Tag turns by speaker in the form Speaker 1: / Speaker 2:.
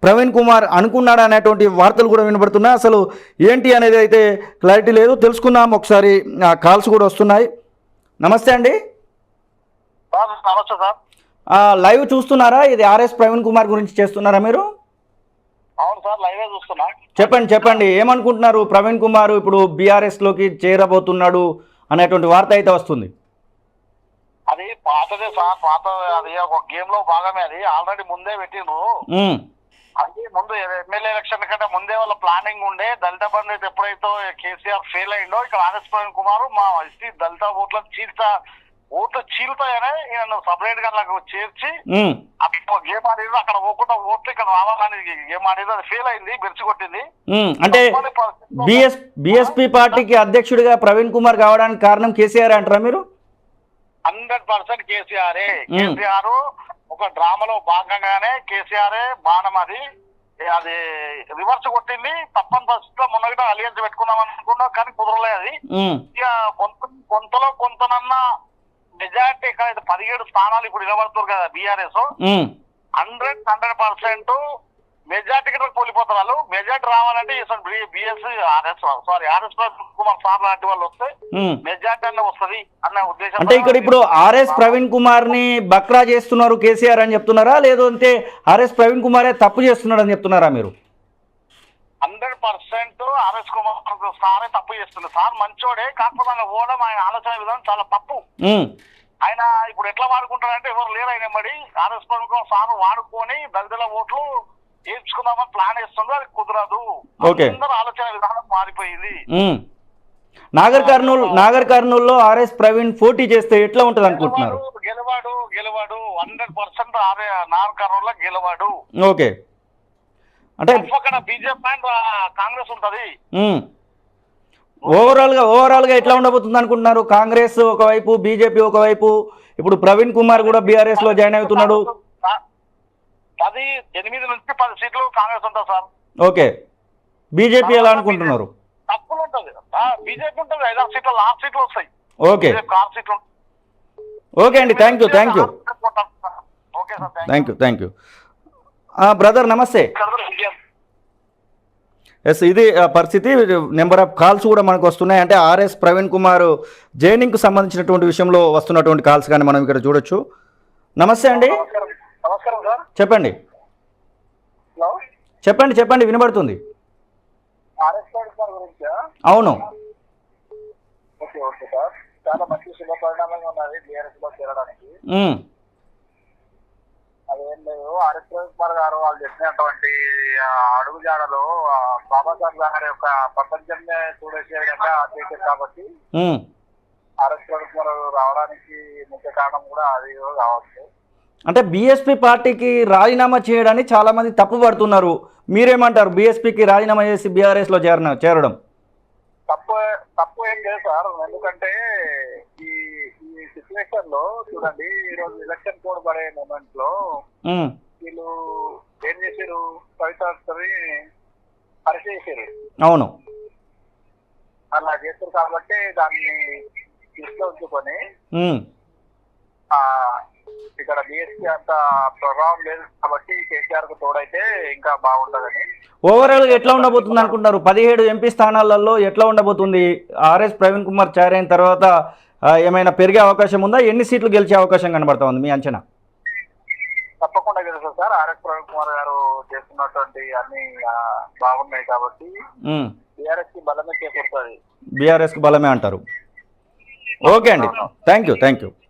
Speaker 1: ప్రవీణ్ కుమార్ అనుకున్నాడా అనేటువంటి వార్తలు కూడా వినబడుతున్నాయి. అసలు ఏంటి అనేది అయితే క్లారిటీ లేదు. తెలుసుకుందాం ఒకసారి. కాల్స్ కూడా వస్తున్నాయి. నమస్తే అండి.
Speaker 2: నమస్తే సార్.
Speaker 1: లైవ్ చూస్తున్నారా? ఇది ఆర్ఎస్ ప్రవీణ్ కుమార్ గురించి చేస్తున్నారా మీరు?
Speaker 2: అవును సార్, లైవే చూస్తున్నా.
Speaker 1: చెప్పండి ఏమనుకుంటున్నారు? ప్రవీణ్ కుమార్ ఇప్పుడు బీఆర్ఎస్లోకి చేరబోతున్నాడు అనేటువంటి వార్త అయితే వస్తుంది.
Speaker 2: అది పాతదే సార్, పాత అది ఒక గేమ్ లో భాగమే. అది ఆల్రెడీ ముందే పెట్టిండ్రు. అది ముందు ఎమ్మెల్యే ఎలక్షన్ కంటే ముందే వాళ్ళ ప్లానింగ్ ఉండే. దళిత బంధు ఎప్పుడైతే కేసీఆర్ ఫెయిల్ అయిందో ఇక్కడ ఆర్ఎస్ ప్రవీణ్ కుమార్ మా దళిత ఓట్లు చీలుతాయనే ఈయన సపరేట్ గా నాకు చేర్చి అక్కడ గేమ్ ఆడేది. అక్కడ పోకుండా ఓట్లు ఇక్కడ రావాలని గేమ్ ఆడేది. అది ఫెయిల్ అయింది, బెరిచి కొట్టింది.
Speaker 1: అంటే బిఎస్పీ పార్టీకి అధ్యక్షుడిగా ప్రవీణ్ కుమార్ కావడానికి కారణం కేసీఆర్ అంటారా మీరు?
Speaker 2: 100% కేసీఆర్. కేసీఆర్ ఒక డ్రామాలో భాగంగానే కేసీఆర్ బాణం అది రివర్స్ కొట్టింది. తప్పని పరిస్థితిలో మొన్న అలియన్స్ పెట్టుకుందాం అనుకున్నా, కానీ కుదరలే. అది ఇక కొంతలో కొంతనన్నా మెజార్టీ ఇక్కడ 17 స్థానాలు ఇప్పుడు నిలబడుతున్నారు కదా బీఆర్ఎస్. 100% మెజార్టీ కింద కోల్పోతారు వాళ్ళు. మెజార్టీ రావాలంటే ఆర్ఎస్ కుమార్ సార్ లాంటి వాళ్ళు వస్తే మెజార్టీ అన్న వస్తుంది అన్న ఉద్దేశం.
Speaker 1: అంటే ఇప్పుడు ఆర్ఎస్ ప్రవీణ్ కుమార్ ని బక్రా చేస్తున్నారు కేసీఆర్ అని చెప్తున్నారా, లేదంటే ఆర్ఎస్ ప్రవీణ్ కుమారే తప్పు చేస్తున్నాడు అని చెప్తున్నారా మీరు?
Speaker 2: 100% ఆర్ఎస్ కుమార్ సారే తప్పు చేస్తున్నారు. సార్ మంచోడే, కాకపోతే ఆయన ఓడం, ఆయన ఆలోచన విధానం చాలా తప్పు. ఆయన ఇప్పుడు ఎట్లా వాడుకుంటారంటే ఎవరు లేరు. ఆయన మరి ఆర్ఎస్ ప్రవీణ్ కుమార్ సార్ వాడుకొని దళితుల ఓట్లు ఏడ్చుకుందామని ప్లాన్ వేస్తుందో అది కుదరదు. అందరూ ఆలోచన విధానం మారిపోయింది.
Speaker 1: నాగర్ కర్నూల్లో ఆర్ఎస్ ప్రవీణ్ పోటీ చేస్తే ఎట్లా ఉంటది అనుకుంటున్నారు?
Speaker 2: గెలవాడు 100% నాగర్ కర్నూల్లో గెలవాడు.
Speaker 1: ఓకే, అంటే
Speaker 2: అక్కడ బీజేపీ అండ్ కాంగ్రెస్ ఉంటది.
Speaker 1: ఓవరాల్ గా ఎట్లా ఉండబోతుంది అనుకుంటున్నారు? కాంగ్రెస్ ఒకవైపు, బీజేపీ ఒకవైపు. ఇప్పుడు ప్రవీణ్ కుమార్ కూడా బీఆర్ఎస్ లో జాయిన్ అవుతున్నాడు.
Speaker 2: 8 నుంచి 10 సీట్లు కాంగ్రెస్ ఉంటుంది సార్.
Speaker 1: ఓకే, బీజేపీ ఎలా అనుకుంటున్నారు?
Speaker 2: తక్కువ ఉంటుంది. బీజేపీ ఉంటుంది 5-6 సీట్లు, 6 సీట్లు వస్తాయి.
Speaker 1: ఓకే,
Speaker 2: 6 సీట్లు.
Speaker 1: ఓకే అండి, థ్యాంక్ యూ. బ్రదర్ నమస్తే. ఎస్, ఇది పరిస్థితి. నెంబర్ ఆఫ్ కాల్స్ కూడా మనకు వస్తున్నాయి. అంటే ఆర్ఎస్ ప్రవీణ్ కుమార్ జైనింగ్కు సంబంధించినటువంటి విషయంలో వస్తున్నటువంటి కాల్స్ కానీ మనం ఇక్కడ చూడొచ్చు. నమస్తే అండి.
Speaker 2: నమస్కారం సార్.
Speaker 1: చెప్పండి వినబడుతుంది. అవును.
Speaker 2: ఓకే సార్, చాలా మంచి శుభ పరిణామంగా ఉన్నది బీఆర్ఎస్ లో చేరడానికి. అదేం లేదు, ఆర్ఎస్ ప్రవీణ్ కుమార్ గారు వాళ్ళు చెప్పినటువంటి అడుగుజాడలో బాబాసాహెబ్ గారి యొక్క ప్రపంచమే చూడేసే విధంగా చేశారు. కాబట్టి ఆర్ఎస్ ప్రవీణ్ కుమార్ రావడానికి ముఖ్య కారణం కూడా అది కావచ్చు.
Speaker 1: అంటే బీఎస్పీ పార్టీకి రాజీనామా చేయడానికి చాలా మంది తప్పు పడుతున్నారు. మీరేమంటారు? బీఎస్పీకి రాజీనామా చేసి బీఆర్ఎస్ లో చేరడం
Speaker 2: తప్పు ఏం లేదు సార్. ఎందుకంటే ఈ సిచ్యువేషన్ లో చూడండి, ఈ రోజు ఎలక్షన్ కోడ్ పడే మూమెంట్ లో వీళ్ళు ఏం చేశారు? కవితని అరెస్ట్ చేశారు.
Speaker 1: అవును,
Speaker 2: అలా చేస్తారు. కాబట్టి దాన్ని దృష్టిలో ఉంచుకొని ఇక్కడ బీఎస్పీ అంత ప్రభావం లేదు కాబట్టి కేసీఆర్ కు తోడైతే ఇంకా బాగుంటుందని.
Speaker 1: ఓవరాల్ గా ఎట్లా ఉండబోతుంది అనుకుంటున్నారు? 17 ఎంపీ స్థానాలలో ఎట్లా ఉండబోతుంది? ఆర్ఎస్ ప్రవీణ్ కుమార్ చేరిన తర్వాత ఏమైనా పెరిగే అవకాశం ఉందా? ఎన్ని సీట్లు గెలిచే అవకాశం కనబడతా ఉంది మీ అంచనా?
Speaker 2: తప్పకుండా గెలుస్తారు సార్. ఆర్ఎస్ ప్రవీణ్ కుమార్ గారు చేస్తున్నటువంటి అన్ని బాగున్నాయి కాబట్టి బీఆర్ఎస్ కి బలమే చేకూరుతుంది.
Speaker 1: బీఆర్ఎస్ కి బలమే అంటారు. ఓకే అండి, థ్యాంక్ యూ.